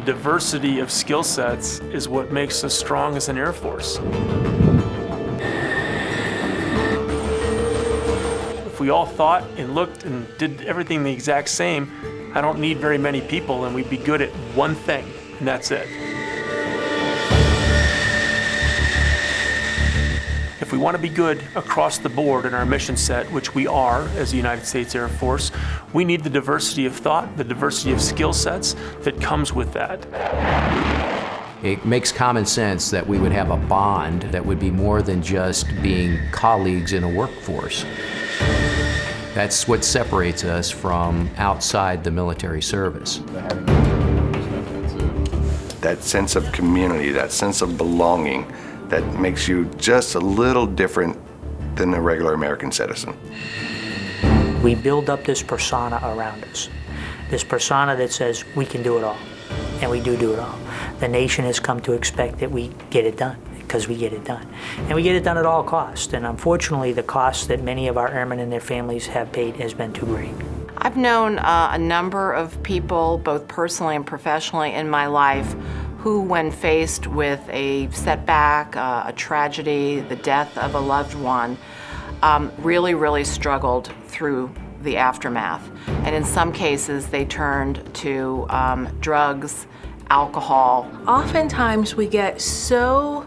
diversity of skill sets is what makes us strong as an Air Force. If we all thought and looked and did everything the exact same, I don't need very many people and we'd be good at one thing, and that's it. If we want to be good across the board in our mission set, which we are as the United States Air Force, we need the diversity of thought, the diversity of skill sets that comes with that. It makes common sense that we would have a bond that would be more than just being colleagues in a workforce. That's what separates us from outside the military service. That sense of community, that sense of belonging, that makes you just a little different than a regular American citizen. We build up this persona around us, this persona that says we can do it all, and we do it all. The nation has come to expect that we get it done, because we get it done. And we get it done at all costs, and unfortunately the cost that many of our airmen and their families have paid has been too great. I've known a number of people, both personally and professionally in my life, who, when faced with a setback, a tragedy, the death of a loved one, really struggled through the aftermath. And in some cases, they turned to drugs, alcohol. Oftentimes we get so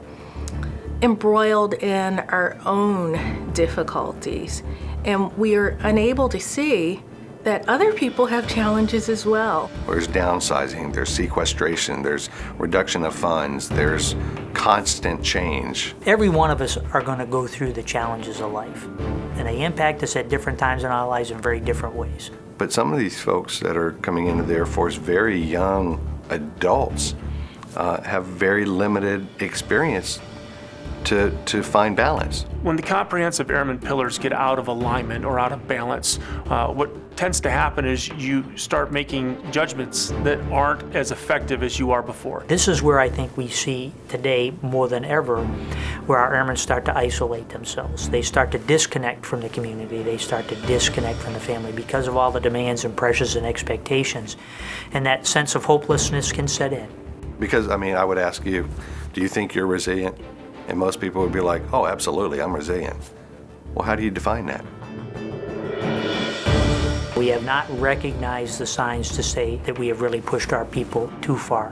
embroiled in our own difficulties, and we are unable to see that other people have challenges as well. There's downsizing, there's sequestration, there's reduction of funds, there's constant change. Every one of us are going to go through the challenges of life, and they impact us at different times in our lives in very different ways. But some of these folks that are coming into the Air Force, very young adults, have very limited experience to find balance. When the comprehensive airman pillars get out of alignment or out of balance, what tends to happen is you start making judgments that aren't as effective as you are before. This is where I think we see today more than ever where our airmen start to isolate themselves. They start to disconnect from the community. They start to disconnect from the family because of all the demands and pressures and expectations. And that sense of hopelessness can set in. Because, I mean, I would ask you, do you think you're resilient? And most people would be like, oh, absolutely, I'm resilient. Well, how do you define that? We have not recognized the signs to say that we have really pushed our people too far.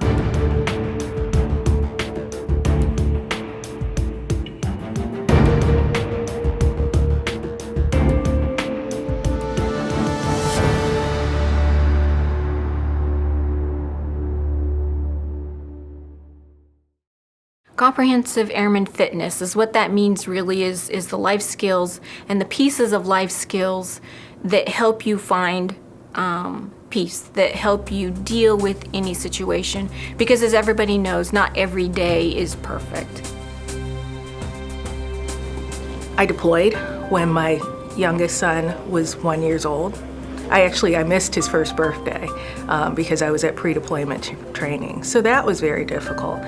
Comprehensive Airman Fitness is what that means really is the life skills and the pieces of life skills that help you find peace, that help you deal with any situation. Because as everybody knows, not every day is perfect. I deployed when my youngest son was 1 year old. I missed his first birthday because I was at pre-deployment training. So that was very difficult.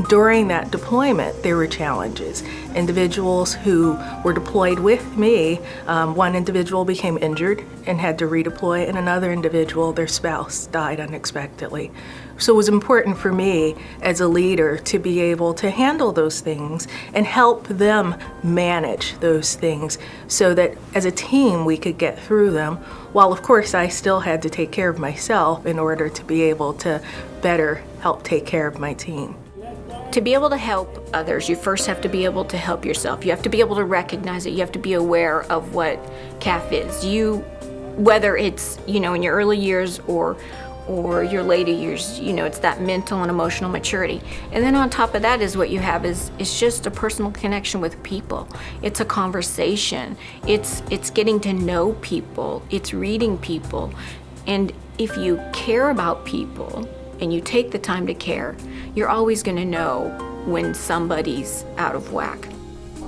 During that deployment, there were challenges. Individuals who were deployed with me, one individual became injured and had to redeploy, and another individual, their spouse, died unexpectedly. So it was important for me as a leader to be able to handle those things and help them manage those things so that as a team we could get through them, while of course I still had to take care of myself in order to be able to better help take care of my team. To be able to help others, you first have to be able to help yourself. You have to be able to recognize it. You have to be aware of what CAF is. Whether it's, in your early years or your later years, it's that mental and emotional maturity. And then on top of that is what you have is just a personal connection with people. It's a conversation. It's getting to know people. It's reading people. And if you care about people and you take the time to care, you're always going to know when somebody's out of whack.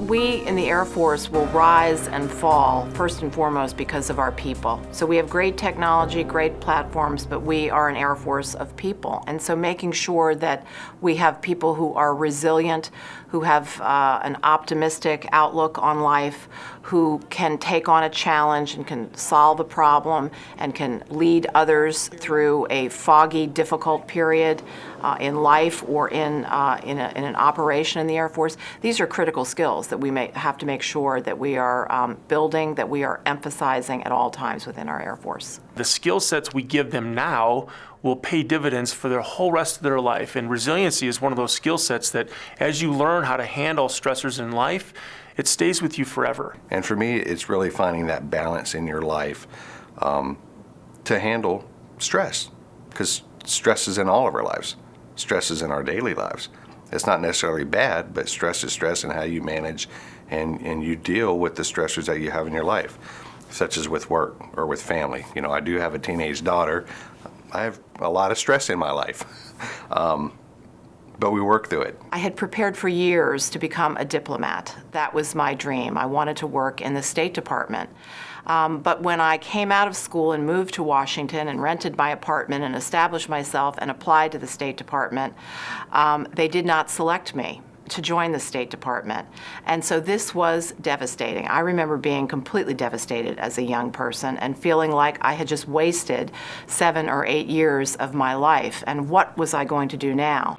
We in the Air Force will rise and fall first and foremost because of our people. So we have great technology, great platforms, but we are an Air Force of people. And so making sure that we have people who are resilient, who have an optimistic outlook on life, who can take on a challenge and can solve a problem and can lead others through a foggy, difficult period in life or in an operation in the Air Force. These are critical skills that we may have to make sure that we are building, that we are emphasizing at all times within our Air Force. The skill sets we give them now will pay dividends for their whole rest of their life. And resiliency is one of those skill sets that as you learn how to handle stressors in life, it stays with you forever. And for me, it's really finding that balance in your life to handle stress, because stress is in all of our lives. Stress is in our daily lives. It's not necessarily bad, but stress is stress, and how you manage and you deal with the stressors that you have in your life, such as with work or with family. You know, I do have a teenage daughter. I have a lot of stress in my life, but we work through it. I had prepared for years to become a diplomat. That was my dream. I wanted to work in the State Department. But when I came out of school and moved to Washington and rented my apartment and established myself and applied to the State Department, they did not select me to join the State Department. And so this was devastating. I remember being completely devastated as a young person and feeling like I had just wasted 7 or 8 years of my life. And what was I going to do now?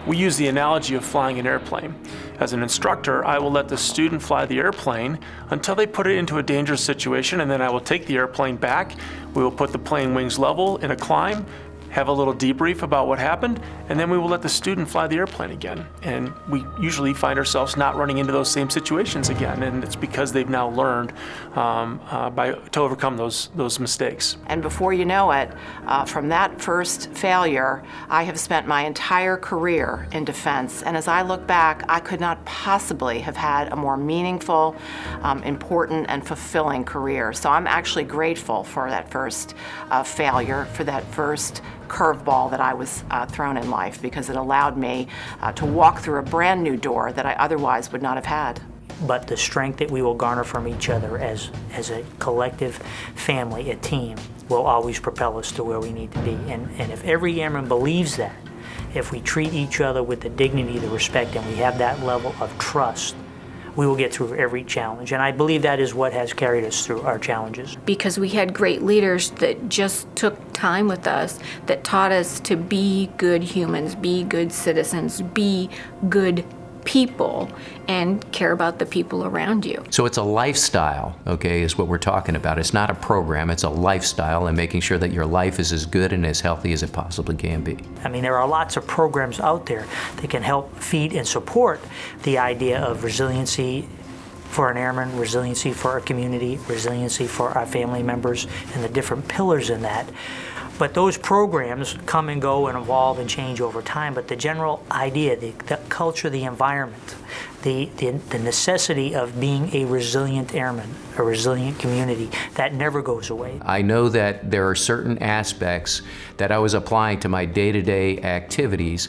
We use the analogy of flying an airplane. As an instructor, I will let the student fly the airplane until they put it into a dangerous situation, and then I will take the airplane back. We will put the plane wings level in a climb, have a little debrief about what happened, and then we will let the student fly the airplane again. And we usually find ourselves not running into those same situations again, and it's because they've now learned to overcome those mistakes. And before you know it, from that first failure, I have spent my entire career in defense. And as I look back, I could not possibly have had a more meaningful, important, and fulfilling career. So I'm actually grateful for that first failure, for that first curveball that I was thrown in life, because it allowed me to walk through a brand new door that I otherwise would not have had. But the strength that we will garner from each other as a collective family, a team, will always propel us to where we need to be. And if every airman believes that, if we treat each other with the dignity, the respect, and we have that level of trust, we will get through every challenge. And I believe that is what has carried us through our challenges. Because we had great leaders that just took time with us, that taught us to be good humans, be good citizens, be good people, and care about the people around you. So it's a lifestyle, okay, is what we're talking about. It's not a program, it's a lifestyle, and making sure that your life is as good and as healthy as it possibly can be. I mean, there are lots of programs out there that can help feed and support the idea of resiliency for an airman, resiliency for our community, resiliency for our family members, and the different pillars in that. But those programs come and go and evolve and change over time. But the general idea, the culture, the environment, the necessity of being a resilient airman, a resilient community, that never goes away. I know that there are certain aspects that I was applying to my day-to-day activities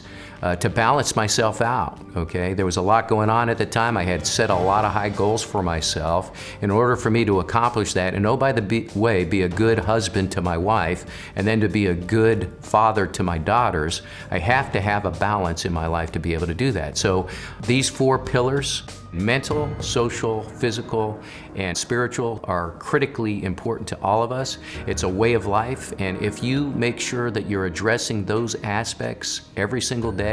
to balance myself out, okay? There was a lot going on at the time. I had set a lot of high goals for myself. In order for me to accomplish that, and by the way, be a good husband to my wife, and then to be a good father to my daughters, I have to have a balance in my life to be able to do that. So these 4 pillars, mental, social, physical, and spiritual, are critically important to all of us. It's a way of life, and if you make sure that you're addressing those aspects every single day,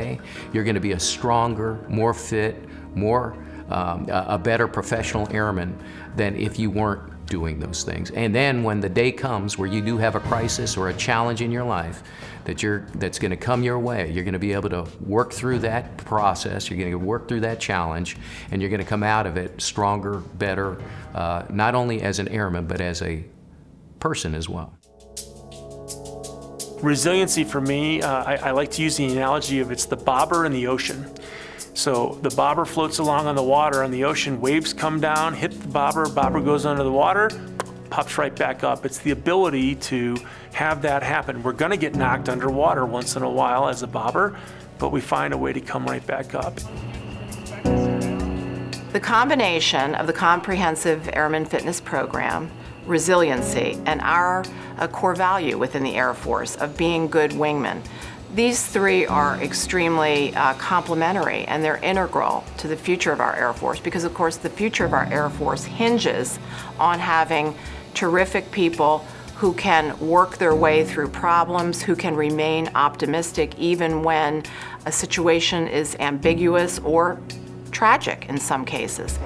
you're going to be a stronger, more fit, a better professional airman than if you weren't doing those things. And then when the day comes where you do have a crisis or a challenge in your life that's going to come your way, you're going to be able to work through that process, you're going to work through that challenge, and you're going to come out of it stronger, better, not only as an airman, but as a person as well. Resiliency for me, I like to use the analogy of it's the bobber in the ocean. So the bobber floats along on the water on the ocean, waves come down, hit the bobber goes under the water, pops right back up. It's the ability to have that happen. We're gonna get knocked underwater once in a while as a bobber, but we find a way to come right back up. The combination of the Comprehensive Airman Fitness Program, resiliency, and our core value within the Air Force of being good wingmen, these three are extremely complementary, and they're integral to the future of our Air Force, because of course the future of our Air Force hinges on having terrific people who can work their way through problems, who can remain optimistic even when a situation is ambiguous or tragic in some cases.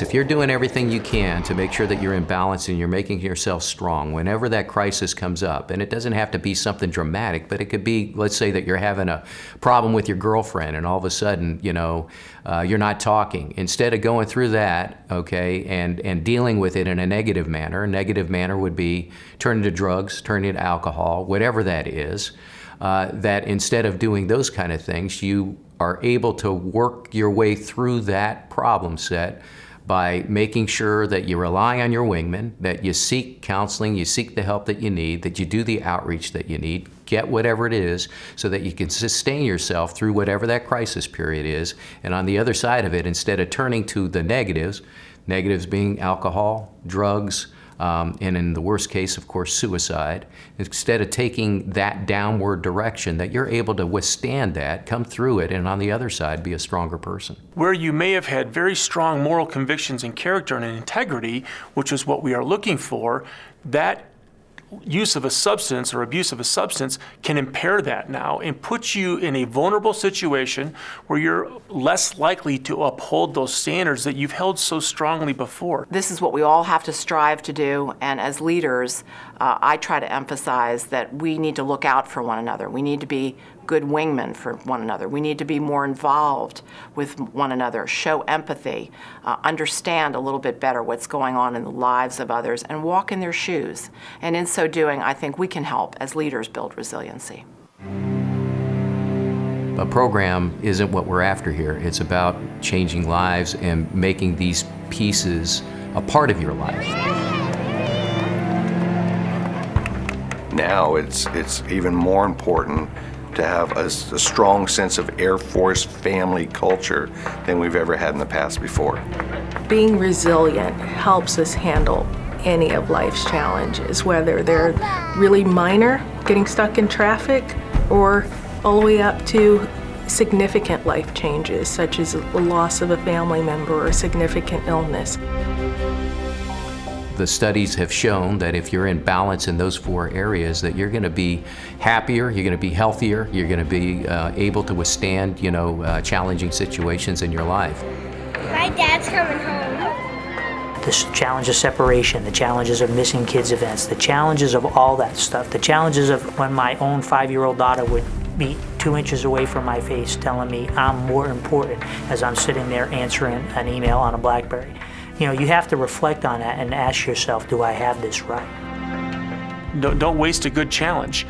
If you're doing everything you can to make sure that you're in balance and you're making yourself strong, whenever that crisis comes up, and it doesn't have to be something dramatic, but it could be, let's say that you're having a problem with your girlfriend and all of a sudden, you're not talking. Instead of going through that, okay, and dealing with it in a negative manner would be turning to drugs, turning to alcohol, whatever that is, that instead of doing those kind of things, you are able to work your way through that problem set by making sure that you rely on your wingmen, that you seek counseling, you seek the help that you need, that you do the outreach that you need, get whatever it is so that you can sustain yourself through whatever that crisis period is. And on the other side of it, instead of turning to the negatives being alcohol, drugs, and in the worst case, of course, suicide, instead of taking that downward direction, that you're able to withstand that, come through it, and on the other side, be a stronger person. Where you may have had very strong moral convictions and character and integrity, which is what we are looking for, that use of a substance or abuse of a substance can impair that now and put you in a vulnerable situation where you're less likely to uphold those standards that you've held so strongly before. This is what we all have to strive to do, and as leaders, I try to emphasize that we need to look out for one another. We need to be good wingmen for one another. We need to be more involved with one another, show empathy, understand a little bit better what's going on in the lives of others, and walk in their shoes. And in so doing, I think we can help as leaders build resiliency. A program isn't what we're after here. It's about changing lives and making these pieces a part of your life. Now it's even more important to have a strong sense of Air Force family culture than we've ever had in the past before. Being resilient helps us handle any of life's challenges, whether they're really minor, getting stuck in traffic, or all the way up to significant life changes, such as the loss of a family member or significant illness. The studies have shown that if you're in balance in those four areas, that you're going to be happier, you're going to be healthier, you're going to be able to withstand, challenging situations in your life. My dad's coming home. This challenge of separation, the challenges of missing kids events, the challenges of all that stuff, the challenges of when my own 5-year-old daughter would be 2 inches away from my face telling me I'm more important as I'm sitting there answering an email on a BlackBerry. You have to reflect on that and ask yourself, do I have this right? Don't waste a good challenge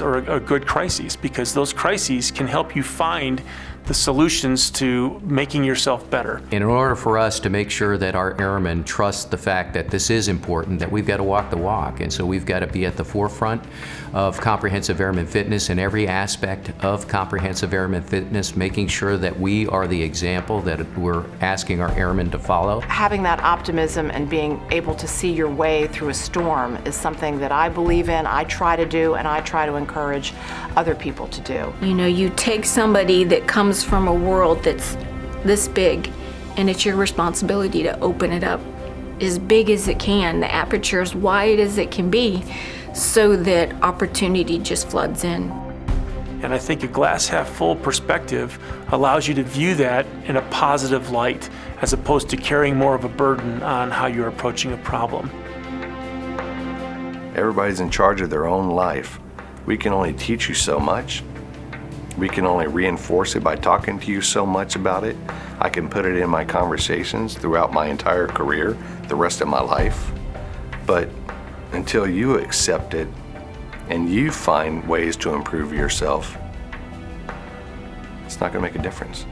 or a good crisis, because those crises can help you find the solutions to making yourself better. And in order for us to make sure that our airmen trust the fact that this is important, that we've got to walk the walk. And so we've got to be at the forefront of comprehensive airman fitness in every aspect of comprehensive airman fitness, making sure that we are the example that we're asking our airmen to follow. Having that optimism and being able to see your way through a storm is something that I believe in, I try to do, and I try to encourage other people to do. You take somebody that comes from a world that's this big, and it's your responsibility to open it up as big as it can, the aperture as wide as it can be, so that opportunity just floods in. And I think a glass half full perspective allows you to view that in a positive light, as opposed to carrying more of a burden on how you're approaching a problem. Everybody's in charge of their own life. We can only teach you so much. We can only reinforce it by talking to you so much about it. I can put it in my conversations throughout my entire career, the rest of my life. But until you accept it and you find ways to improve yourself, it's not going to make a difference.